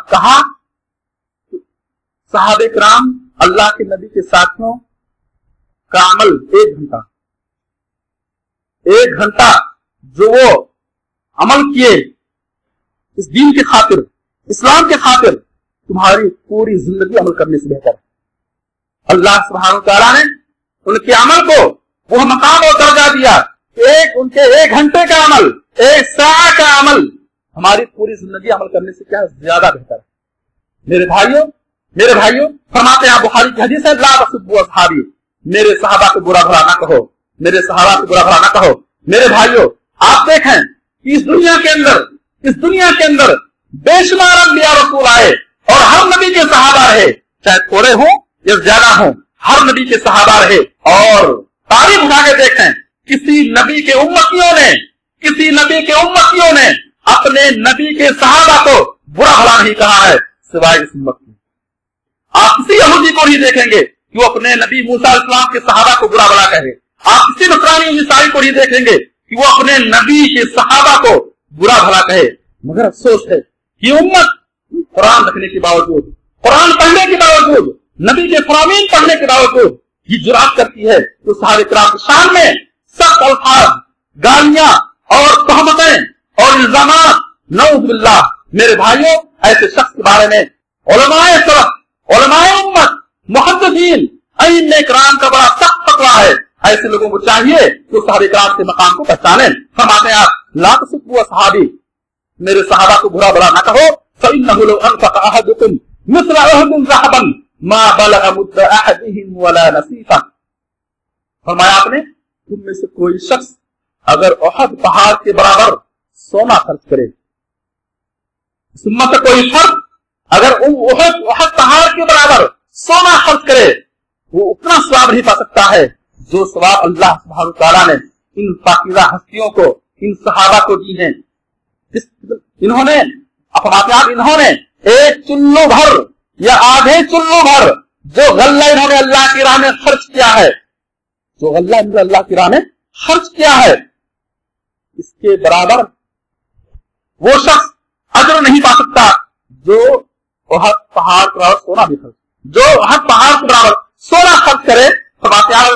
सहाबे किराम अल्लाह के नबी के साथियों का अमल 1 घंटा, 1 घंटा जो वो अमल किए इस दीन के खातिर, इस्लाम के खातिर, तुम्हारी पूरी जिंदगी अमल करने से बेहतर है। अल्लाह सुब्हानहू तआला ने उनके अमल को वो मकाम और दर्जा दिया। उनके 1 घंटे का अमल, 1 साल का अमल हमारी पूरी जिंदगी अमल करने से क्या ज्यादा बेहतर है। मेरे भाइयों फरमाते हैं बुखारी की हदीस है, ला तसुब्बु असहाबी, मेरे सहाबा को बुरा भला ना कहो, मेरे सहाबा को बुरा भला ना कहो। मेरे भाइयों, आप देखें कि इस दुनिया के अंदर बेशुमार अंबिया रसूल आए और हर नबी के सहाबा रहे, चाहे थोड़े हों या ज्यादा हों, हर नबी के सहाबा रहे। और तारीफ उठा के देखें, किसी नबी के उम्मतियों ने अपने नबी के सहाबा को बुरा भला नहीं कहा है सिवाय इस उम्मत में। आप किसी यहूदी को नहीं देखेंगे कि वो अपने नबी मूसा अलैहिस्सलाम के सहाबा को बुरा भला कहे। आप किसी नसरानी ईसाई को नहीं देखेंगे कि वो अपने नबी के सहाबा को बुरा भला कहे। मगर अफसोस है कि उम्मत कुरान रखने के बावजूद, कुरान पढ़ने के बावजूद, नबी के फरामीन पढ़ने के बावजूद ये जुरात करती है तो सहाबा किराम की शान में सख्त अल्फाज, गालियां और तहमतें और इल्जामात, नऊज़ बिल्लाह। मेरे भाइयों, ऐसे शख्स के बारे में उलमाए सलफ, उलमाए उम्मत, मुहद्दिसीन, अइम्मे किराम का बड़ा सख्त फतवा है। ऐसे लोगों को चाहिए कि सहाबा किराम के मकाम को पहचानें। फरमाते हैं आप, ला तसुब्बु असहाबी, मेरे सहाबा को बुरा भला ना कहो, फइन्नहु लौ अनफक़ अहदुकुम मिस्ला उहदिन ज़हबन मा बलग़ मुद्द अहदिहिम वला नसीफा। फरमाया आपने, तुम में से कोई शख्स अगर उहद पहाड़ के बराबर सोना खर्च करे, उम्मत का कोई फर्द अगर उहद पहाड़ के बराबर सोना खर्च करे, वो उतना सवाब नहीं पा सकता है जो सवाब अल्लाह सुब्हानहू तआला ने इन पाकीज़ा हस्तियों को, इन सहाबा को दी है। इन्होंने एक चुल्लू भर या आधे चुल्लू भर जो गल्ला इन्होंने अल्लाह की राह में खर्च किया है, इसके बराबर वो शख्स अजर नहीं पा सकता जो उहद पहाड़ के बराबर सोना भी खर्च, जो उहद पहाड़ के बराबर सोना खर्च करे।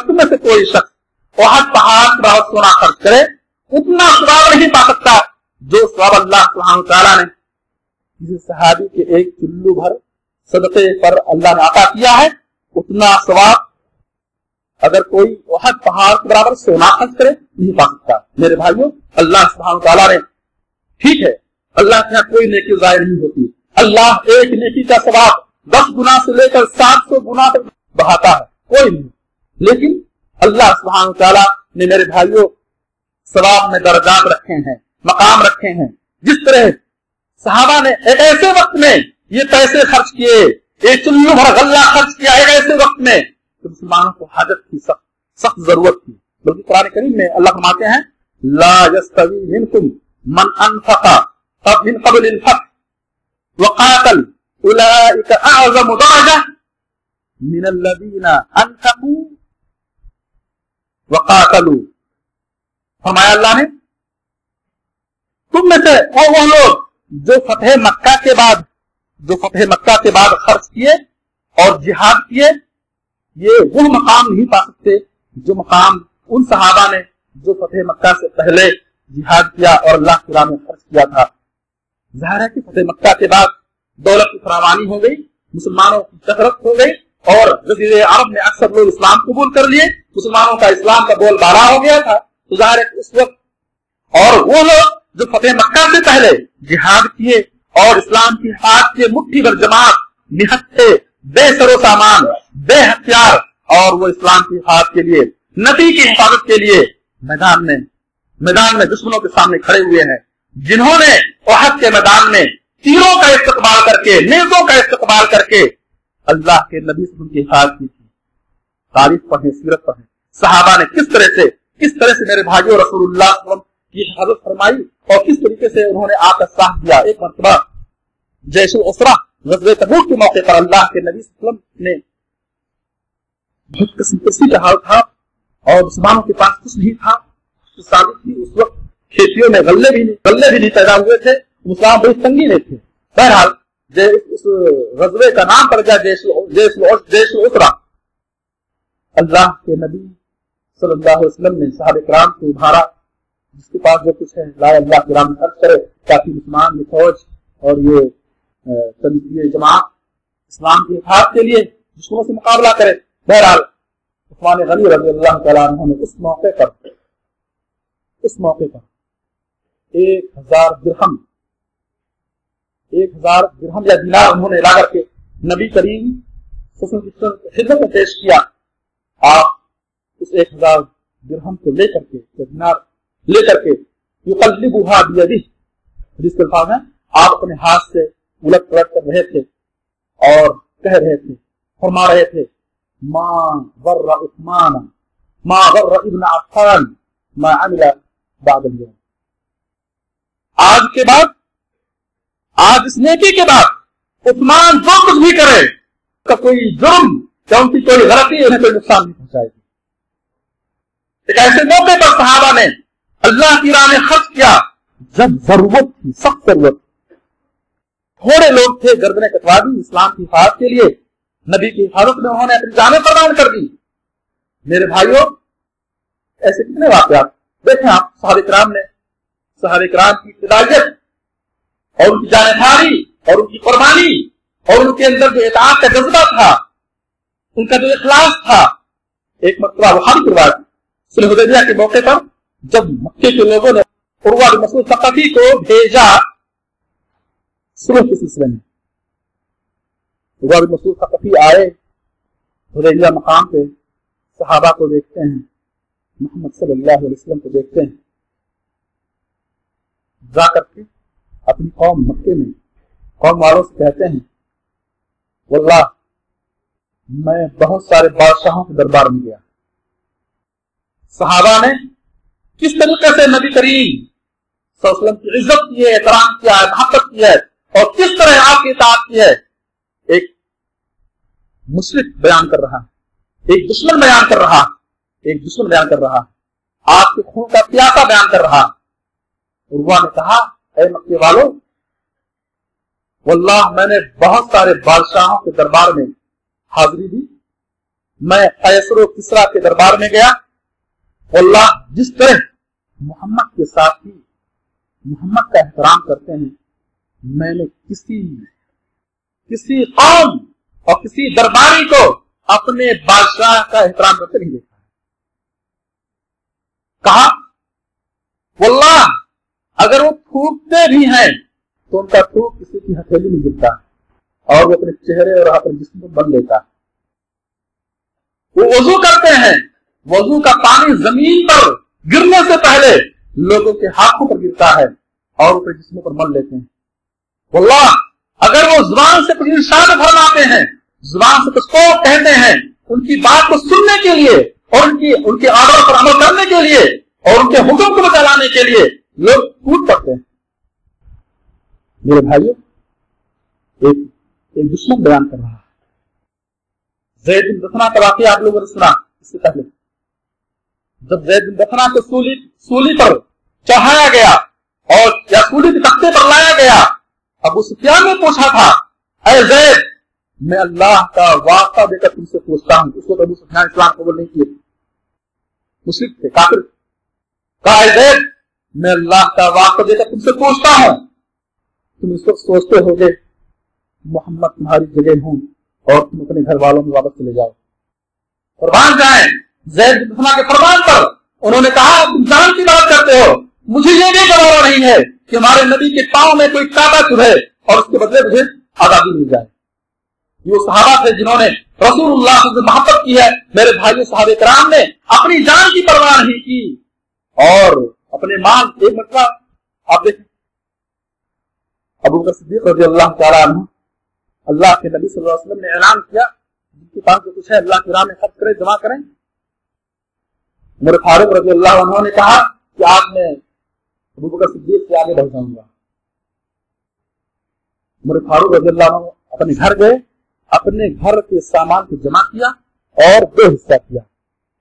तुम में से कोई शख्स उहद पहाड़ के बराबर सोना खर्च करे, उतना सवाब नहीं पा सकता जो सवाब अल्लाह सुब्हानहू तआला ने किसी सहाबी के एक चुल्लू भर सदक़े पर अल्लाह ने अता किया है। उतना सवाब अगर कोई उहद पहाड़ के बराबर सोना खर्च करे नहीं पा सकता। मेरे भाइयों, अल्लाह सुब्हानहू तआला ने, ठीक है, अल्लाह के यहाँ कोई नेकी ज़ाया नहीं होती। अल्लाह एक नेकी का सवाब 10 गुना से लेकर 700 गुना तक बढ़ाता है, कोई नहीं। लेकिन अल्लाह सुब्हानहू तआला ने, मेरे भाइयों, सवाब में दर्जात रखे हैं, मकाम रखे हैं। जिस तरह सहाबा ने एक ऐसे वक्त में ये पैसे खर्च किए, एक चुल्लू भर गल्ला खर्च किया एक ऐसे वक्त में तो मुसलमानों को हाजत की सख्त जरूरत थी। बल्कि कुरान करीम में अल्लाह फरमाते हैं, ला यस्तवी मिनकुम मन अनफक़ा मिन क़ब्ल अल-फ़त्ह व क़ातल उलाइका अअज़मु दरजा मिन अल्लज़ीना अनफ़क़ू व क़ातलू। फरमाया अल्लाह ने, तुम में से वो लोग जो फतह मक्का के बाद खर्च किए और जिहाद किए, ये वो मकाम नहीं पा सकते जो मकाम उन सहाबा ने जो फतह मक्का से पहले जिहाद किया और अल्लाह की राह में खर्च किया था। ज़ाहिर है कि फतह मक्का के बाद दौलत की फरावानी हो गई, मुसलमानों की कसरत हो गई और जज़ीरे अरब में अक्सर लोग इस्लाम कबूल कर लिए, मुसलमानों का इस्लाम का बोलबाला हो गया था। तो ज़ाहिर है उस वक्त और वो लोग जो फतेह मक्का से पहले जिहाद किए और इस्लाम की हाथ के मुट्ठी भर जमात, निहत्थे, बेसरो सामान, बेहथियार, और वो इस्लाम की हाथ के लिए, नबी की हिफाजत के लिए मैदान में दुश्मनों के सामने खड़े हुए हैं, जिन्होंने उहद के मैदान में तीरों का इस्तेमाल करके, नेज़ों का इस्तेमाल करके अल्लाह के नबी से उनकी हिफाजत की थी। तारीफ पढ़े, सीरत पढ़े, सहाबा ने किस तरह से मेरे भाइयों रसूलुल्लाह की हिफाजत फरमाई और किस तरीके से उन्होंने आपका साथ दिया। एक मरतबा जैशुल उसरा ग़ज़वे तबूक के मौके पर अल्लाह के नबी सल्लल्लाहु अलैहि वसल्लम ने बहुत किस्म का हाल था और मुसलमानों के पास कुछ नहीं था। उस वक्त खेतियों में गल्ले भी नहीं पैदा हुए थे, मुसलमान बड़ी तंगी में थे। बहरहाल उस ग़ज़वे का नाम पड़ गया जैशुल उसरा। अल्लाह के नबी सल्लल्लाहु अलैहि वसल्लम ने सहाबा किराम को उभारा جس کے پاس جو کچھ ہے لا اللہ کی راہ میں خرچ کرے تاکہ مسلمان کی فوج اور یہ جماعت اسلام کی حفاظت کے لیے دشمنوں سے مقابلہ کرے۔ بہرحال عثمان غنی رضی اللہ تعالیٰ عنہ نے اس موقع پر 1000 درہم یا دینار انہوں نے لا کر کے نبی کریم صلی اللہ علیہ وسلم کی خدمت میں پیش کیا۔ آپ اس 1000 درہم کو لے کر کے دینار لے کر کے یقلبها بیدہ، جس کے الفاظ ہیں آپ اپنے ہاتھ سے الٹ پلٹ کر رہے تھے اور کہہ رہے تھے، فرما رہے تھے، ما غر عثمان ما غر ابن عفان ما عمل بعد اليوم۔ آج کے بعد، آج اس نیکی کے بعد عثمان جو کچھ بھی کرے کا کوئی جرم یا ان کی کوئی غلطی انہیں کوئی نقصان نہیں پہنچائے گی۔ ایک ایسے موقع پر صحابہ نے اللہ کی راہ میں خرچ کیا جب ضرورت تھی، سخت ضرورت۔ تھوڑے لوگ تھے گردنیں کٹوا دی اسلام کی حفاظت کے لیے، نبی کی حفاظت میں انہوں نے اپنی جانیں قربان کر دی۔ میرے بھائیوں، ایسے کتنے واقعات دیکھیں آپ، صحابہ کرام کی فدائیت اور ان کی جانبداری اور ان کی قربانی اور ان کے اندر جو اطاعت کا جذبہ تھا، ان کا جو اخلاص تھا۔ ایک مرتبہ بخاری کی روایت صلح حدیبیہ کے موقع پر جب مکے کے لوگوں نے عروہ بن مسعود ثقفی کو بھیجا صلح کے سلسلے میں، عروہ بن مسعود ثقفی آئے حدیبیہ مقام پہ، صحابہ کو دیکھتے ہیں، محمد صلی اللہ علیہ وسلم کو دیکھتے ہیں، جا کر کے اپنی قوم مکے میں قوم والوں سے کہتے ہیں، واللہ میں بہت سارے بادشاہوں کے دربار میں گیا، صحابہ نے کس طریقے سے نبی کریم صلی اللہ علیہ وسلم کی عزت کی ہے، احترام کیا ہے، محبت کی ہے اور کس طرح آپ کی اطاعت کی ہے۔ ایک مشرک بیان کر رہا، ایک دشمن بیان کر رہا، آپ کے خون کا پیاسا بیان کر رہا۔ عروہ نے کہا، اے مکے والوں، واللہ میں نے بہت سارے بادشاہوں کے دربار میں حاضری دی، میں قیصر و کسریٰ کے دربار میں گیا، واللہ جس طرح محمد کے ساتھ ہی محمد کا احترام کرتے ہیں، میں نے کسی قوم اور کسی درباری کو اپنے بادشاہ کا احترام کرتے نہیں دیکھا۔ کہا، واللہ اگر وہ تھوکتے بھی ہیں تو ان کا تھوک کسی کی ہتھیلی نہیں گرتا اور وہ اپنے چہرے اور اپنے جسم کو بن لیتا۔ وہ وضو کرتے ہیں، وضو کا پانی زمین پر گرنے سے پہلے لوگوں کے ہاتھوں پر گرتا ہے اور اپنے جسموں پر مل لیتے ہیں۔ واللہ اگر وہ زبان سے کچھ ارشاد فرماتے ہیں، زبان سے کچھ کہتے ہیں، ان کی بات کو سننے کے لیے اور ان کے آرڈر پر عمل کرنے کے لیے اور ان کے حکم کو چلانے کے لیے لوگ ٹوٹ پڑتے ہیں۔ میرے بھائیوں، ایک دشمن بیان کر رہا ہے، زید بن دثنہ کا واقعہ آپ لوگوں نے سنا اس سے پہلے۔ جب زید بن دثنہ کو سولی پر چڑھایا گیا اور یا سولی کے تختے پر لایا گیا، ابو سفیان نے پوچھا تھا، اے زید، میں اللہ کا واسطہ دے کر تم سے پوچھتا ہوں۔ اس وقت ابو سفیان اسلام قبول نہیں کیے، مشرک تھے، کافر۔ کہا، اے زید، میں اللہ کا واسطہ دے کر تم سے پوچھتا ہوں، تم اس وقت سوچتے ہو گے محمد تمہاری جگہ ہوں اور تم اپنے گھر والوں میں واپس چلے جاؤ، قربان جائیں زید بن دثنہ کے فرمان پر۔ انہوں نے کہا، تم جان کی بات کرتے ہو، مجھے یہ بھی گوارا نہیں ہے کہ ہمارے نبی کے پاؤں میں کوئی کانٹا چبھے اور اس کے بدلے مجھے آزادی مل جائے۔ یہ وہ صحابہ تھے جنہوں نے رسول اللہ سے محبت کی ہے۔ میرے بھائیوں، صحابہ کرام نے اپنی جان کی پرواہ نہیں کی اور اپنے مال، ایک مرتبہ آپ دیکھیں ابو بکر صدیق رضی اللہ تعالیٰ عنہ، اللہ کے نبی صلی اللہ علیہ وسلم نے اعلان کیا، جن کے پاس جو کچھ ہے اللہ کی راہ میں خرچ کریں، جمع کریں۔ عمر فاروق رضی اللہ عنہ نے کہا کہ آج میں ابو بکر صدیق سے آگے بڑھ جاؤں گا۔ عمر فاروق رضی اللہ عنہ اپنے گھر گئے، اپنے گھر کے سامان کو جمع کیا اور 2 حصہ کیا۔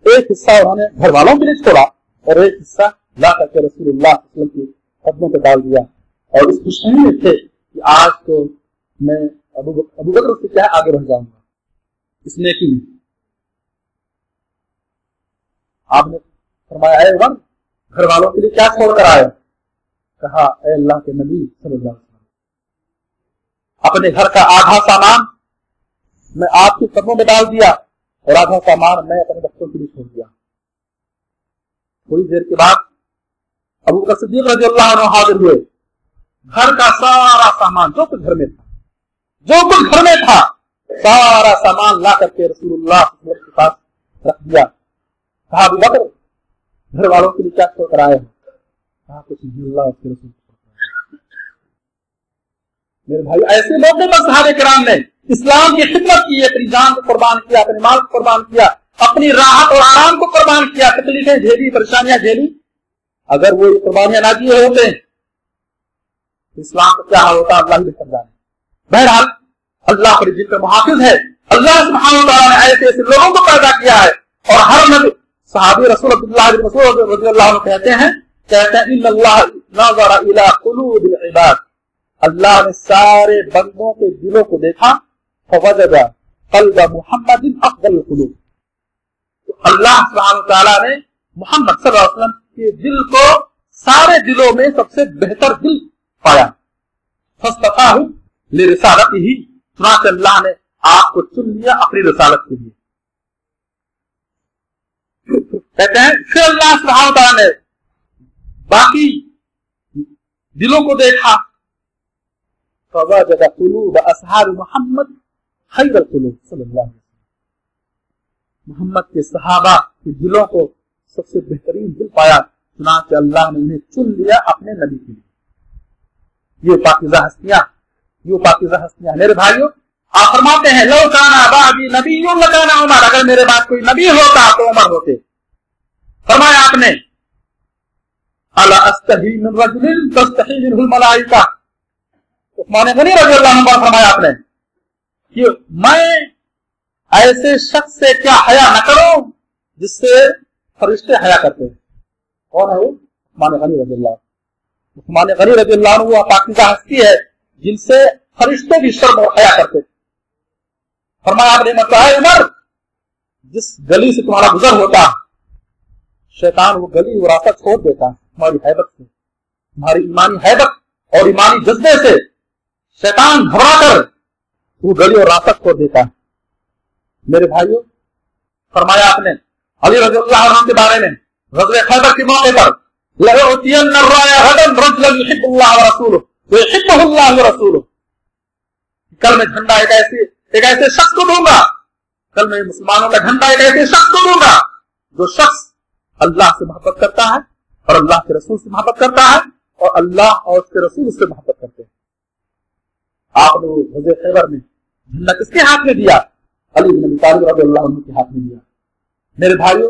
ایک حصہ انہوں نے گھر والوں کے لیے چھوڑا اور ایک حصہ لا کر کے رسول اللہ صلی اللہ علیہ وسلم کے قدموں پہ ڈال دیا، اور اس خوشی میں تھے کہ آج تو میں ابو بکر سے کیا آگے بڑھ جاؤں گا اس نیکی میں۔ آپ نے فرمایا، اے عمر، گھر والوں کے لیے کیا چھوڑ کر آئے؟ کہا اے اللہ کے نبی صلی اللہ علیہ وسلم، اپنے گھر کا آدھا سامان میں آپ کے قدموں میں ڈال دیا اور آدھا سامان میں اپنے بچوں کے لیے چھوڑ دیا۔ تھوڑی دیر کے بعد ابو بکر صدیق رضی اللہ عنہ حاضر ہوئے، گھر کا سارا سامان جو کچھ گھر میں تھا سارا سامان لا کر کے رسول اللہ صلی اللہ علیہ وسلم کے پاس رکھ دیا۔ کہا ابو بکر گھر والوں کے لیے کیا چھوڑ کر آئے ہیں؟ کہا کچھ نہیں، اللہ اس کے رسول۔ میرے بھائی ایسے موقع پر صحابہ کرام نے اسلام کی خدمت کی، اپنی جان کو قربان کیا، اپنے مال کو قربان کیا، اپنی راحت اور آرام کو قربان کیا، تکلیفیں جھیلی، پریشانیاں جھیلی۔ اگر وہ قربانیاں نہ کیے ہوتے تو اسلام کا کیا حال ہوتا اللہ ہی بہتر جانے۔ بہرحال اللہ پر جن کا محافظ ہے، اللہ سبحانہ وتعالیٰ نے ایسے ایسے لوگوں کو پیدا کیا ہے، اور ہر نبی صحابی رسول عبداللہ بن مسعود رضی اللہ عنہ کہتے ہیں ان اللہ نظر الی قلوب العباد، اللہ نے سارے بندوں کے دلوں کو دیکھا، فوجد قلب محمد افضل القلوب، تو اللہ سبحانہ وتعالیٰ نے محمد صلی اللہ علیہ وسلم کے دل کو سارے دلوں میں سب سے بہتر دل پایا۔ فاصطفاہ لرسالتہ، چنانچہ اللہ نے آپ کو چن لیا اپنی رسالت کے لیے۔ کہتے ہیں پھر اللہ سبحانہ وتعالیٰ نے باقی دلوں کو دیکھا، فوجد قلوب اصحاب محمد خیر القلوب صلی اللہ علیہ وسلم، محمد کے صحابہ کے دلوں کو سب سے بہترین دل پایا، چنانچہ اللہ نے انہیں چن لیا اپنے نبی کے لیے۔ یہ پاکیزہ ہستیاں میرے بھائیوں، آپ فرماتے ہیں لو کان بعدی نبی لکان عمر، اگر میرے بعد کوئی نبی ہوتا تو عمر ہوتے۔ فرمایا آپ نے الا استحی من رجل تستحی منہ الملائکہ، عثمان غنی رضی اللہ عنہ فرمایا آپ نے کہ میں ایسے شخص سے کیا حیا نہ کروں جس سے فرشتے حیا کرتے ہیں۔ کون ہے وہ؟ عثمان غنی رضی اللہ عنہ۔ عثمان غنی رضی اللہ عنہ وہ پاکیزہ ہستی ہے جن سے فرشتے بھی شرم اور حیا کرتے۔ فرمایا آپ نے مطلب عمر، جس گلی سے تمہارا گزر ہوتا شیطان وہ گلی وہ راستہ چھوڑ دیتا تمہاری حیبت سے، تمہاری ایمانی حیبت اور ایمانی جذبے سے شیطان گھبرا کر وہ گلی اور راستہ چھوڑ دیتا ہے۔ میرے بھائیوں، فرمایا آپ نے علی رضی اللہ عنہ کے بارے میں غزوہ خیبر کے موقع پر لَأُعْطِيَنَّ الرَّايَ غَدًا رَجُلًا يُحِبُّ اللَّهَ وَرَسُولُهُ وَيُحِبُّهُ اللَّهُ وَرَسُولُهُ، کل میں جھنڈا ایک ایسے شخص کو دوں گا، کل میں مسلمانوں کا جھنڈا ایک ایسے شخص کو دوں گا جو شخص اللہ سے محبت کرتا ہے اور اللہ کے رسول سے محبت کرتا ہے اور اللہ اور اس کے رسول سے محبت کرتے ہیں۔ آپ نے غزوہ خیبر میں جھنڈا کس کے ہاتھ میں دیا؟ علی بن ابی طالب رضی اللہ عنہ کے ہاتھ میں دیا۔ میرے بھائیوں،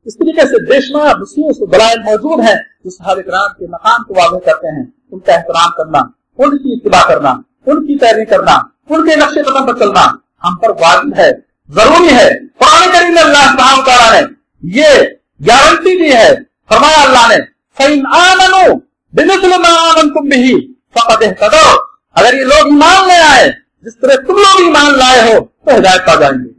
اس طریقے سے بے شمار نصوص و دلائل موجود ہیں جو صحابہ کرام کے مقام کو واضح کرتے ہیں۔ ان کا احترام کرنا، ان کی اتباع کرنا، ان کی پیروی کرنا، ان کے نقش قدم پر چلنا ہم پر واجب ہے، ضروری ہے۔ قرآن کریم میں اللہ سبحانہ وتعالیٰ نے یہ گارنٹی دی ہے، فرمایا اللہ نے فَإِنْ آمَنُوا بِمِثْلِ مَا آمَنْتُمْ بِهِ فَقَدْ اهْتَدَوْا، اگر یہ لوگ ایمان لے آئے جس طرح تم لوگ ایمان لائے ہو تو ہدایت پا جائیں گے۔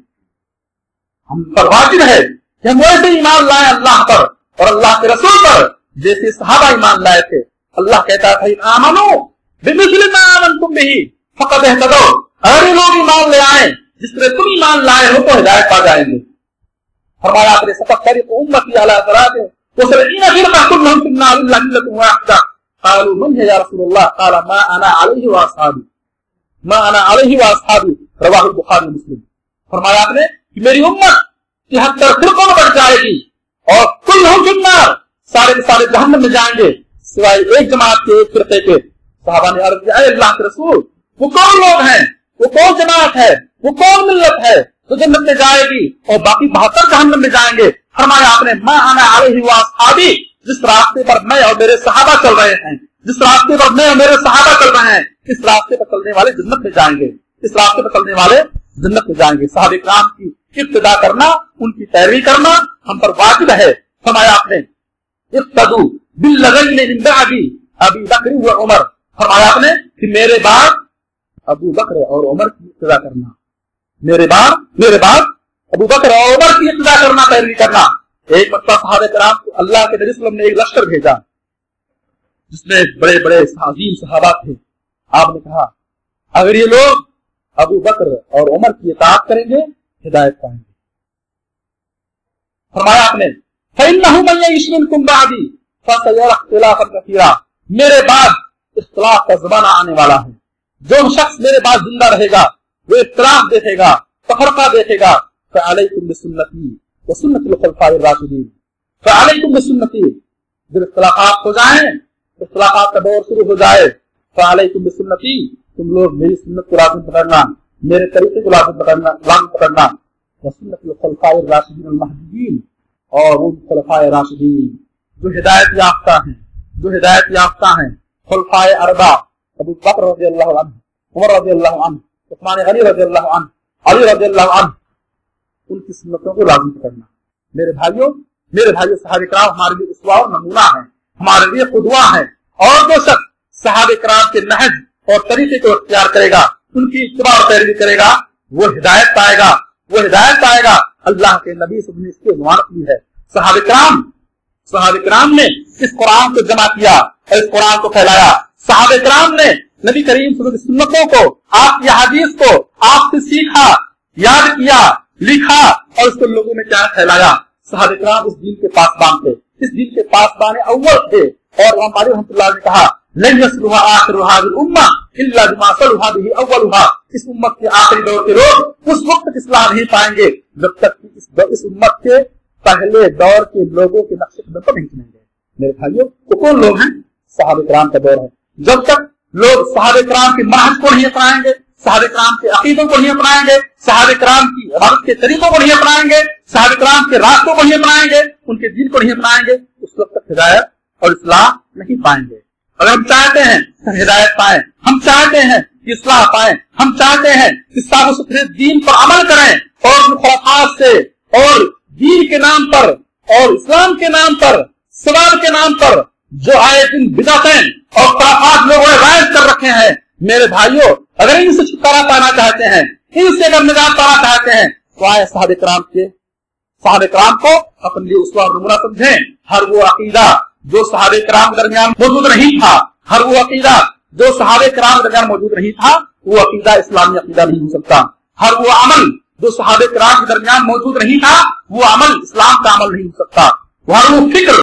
ہم پر واجب ہے کہ ہم ویسے ایمان لائیں اللہ پر اور اللہ کے رسول پر جیسے صحابہ ایمان لائے تھے۔ اللہ کہتا ہے فَإِنْ آمَنُوا بِمِثْلِ مَا آمَنْتُمْ بِهِ فَقَدْ اهْتَدَوْا، اگر یہ لوگ ایمان لے آئے جس طرح تم ایمان لائے ہو تو ہدایت پا جائیں گے۔ فرمایا آپ نے سَتَفْتَرِقُ أُمَّتِي عَلَىٰ ثَلَاثٍ وَسَبْعِينَ فِرْقَةً كُلُّهُمْ فِي النَّارِ إِلَّا مِلَّةٌ وَاحِدَةٌ قالوا من ہے یا رسول اللہ؟ قال ما انا علیہ واصحابی رواہ البخاری مسلم۔ فرمایا آپ نے کہ میری امت 73 فرقوں میں بٹ جائے گی اور کلہم فی النار، سارے کے سارے جہنم میں جائیں گے سوائے ایک جماعت کے، ایک فرقے کے۔ صحابہ نے عرض کیا اے اللہ کے رسول، وہ کون لوگ ہیں، وہ کون جماعت ہے، وہ کون ملت ہے تو جنت میں جائے گی اور باقی 72 جہنم میں جائیں گے؟ فرمایا آپ نے ما انا علیہ واصحابی، جس راستے پر میں اور میرے صحابہ چل رہے ہیں، جس راستے پر میں اور میرے صحابہ چل رہے ہیں، اس راستے پر چلنے والے جنت میں جائیں گے، اس راستے پر چلنے والے جنت میں جائیں گے۔ صحابہ کرام کی ابتدا کرنا، ان کی پیروی کرنا ہم پر واجب ہے۔ فرمایا آپ نے اقتدوا بالذین من بعدی ابی بکر و عمر، فرمایا آپ نے کہ میرے بعد ابو بکر اور عمر کی ابتدا کرنا، میرے بعد ابو بکر اور عمر کی ابتدا کرنا، پیروی کرنا۔ एक मरतबा सहाबा किराम को अल्लाह के नबी सल्लल्लाहु अलैहि वसल्लम ने एक लश्कर भेजा जिसमें बड़े बड़े अजीम सहाबा थे। आपने कहा अगर ये लोग अबू बकर और उमर की इताअत करेंगे हिदायत पाएंगे। फरमाया आपने फइन्नहु मन यइश मिनकुम बअदी फसयरा इख्तिलाफन कसीरा, मेरे बाद इख्तिलाफ का ज़माना आने वाला है। जो शख्स मेरे बाद जिंदा रहेगा वो इख्तिलाफ देखेगा, तफरका देखेगा। फअलैकुम बिसुन्नती व सुन्नतिल खुलफाए राशिदीन, फअलैकुम बिसुन्नती, जब इख्तिलाफात हो जाएं, इख्तिलाफात का दौर शुरू हो जाए, फअलैकुम बिसुन्नती, तुम लोग मेरी सुन्नत को लाज़िम पकड़ना, मेरे तरीके को लाज़िम पकड़ना। व सुन्नतिल खुलफाए राशिदीन अल महदीयीन, और उन खुलफाए राशिदीन जो हिदायत याफ्ता हैं, खुलफाए अरबा अबू बकर रज़ियल्लाहु अन्हु, उमर रज़ियल्लाहु अन्हु, उस्मान गनी रज़ियल्लाहु अन्हु, अली रज़ियल्लाहु अन्हु, उनकी सुन्नतों को लाज़िम पकड़ना। मेरे भाइयों सहाबा किराम हमारे लिए उसवा और नमूना है, हमारे लिए खुदवा है। और जो शख्स सहाबा किराम के नहज और तरीके को इख्तियार करेगा, उनकी इत्तिबा और पैरवी करेगा, वो हिदायत पाएगा। अल्लाह के नबी से इसकी ज़मानत दी है। सहाबा किराम ने इस कुरान को जमा किया और इस कुरान को फैलाया। सहाबा किराम ने नबी करीम सल्लल्लाहु अलैहि वसल्लम की सुन्नतों को, आपकी हदीस को आपसे सीखा, याद किया, लिखा और उसको लोगों में क्या फैलाया। सहाबा किराम इस दीन के पासबान थे, इस दीन के पासबान अव्वल थे। और हमारे रहमतुल्लाह ने कहा लन यसलुहा आखिरु हाज़िल उम्मा इल्ला बिमा सलुहा बिही अव्वलुहा, इस उम्मत के आखिरी दौर के लोग उस वक्त तक इस्लाह नहीं पाएंगे जब तक इस उम्मत के पहले दौर के लोगों के नक्शे कदम पर नहीं चलेंगे। मेरे भाइयों, तो कौन लोग हैं? सहाबा किराम का दौर है। जब तक लोग सहाबा किराम के मनहज को नहीं अपनाएंगे, सहाबा किराम के अकीदों को नहीं अपनाएंगे, सहाबा किराम की इबादत के तरीकों को नहीं अपनाएंगे, सहाबा किराम के रास्तों को नहीं अपनाएंगे, उनके दीन को नहीं अपनाएंगे, उस वक्त तक हिदायत और इस्लाह नहीं पाएंगे। अगर हम चाहते हैं हिदायत पाएं, हम चाहते हैं इस्लाह पाएं, हम चाहते हैं कि साफ सुथरे दीन पर अमल करें और खुराफात से और दीन के नाम पर और इस्लाम के नाम पर, सवाल के नाम पर जो आए दिन बिदअतें और खुराफात लोगों ने राइज कर रखे हैं, मेरे भाइयों, अगर इनसे छुटकारा पाना चाहते हैं, इनसे अगर निजात पाना चाहते हैं, तो आए सहाबा किराम को अपने लिए उसवा और नमूना समझें। हर वो अकीदा जो सहाबा किराम के दरमियान मौजूद नहीं था, हर वो अकीदा जो सहाबा किराम के दरमियान मौजूद नहीं था, वो अकीदा इस्लामी अकीदा नहीं हो सकता। हर वो अमल जो सहाबा किराम के दरमियान मौजूद नहीं था, वो अमल इस्लाम का अमल नहीं हो सकता। हर वो फिक्र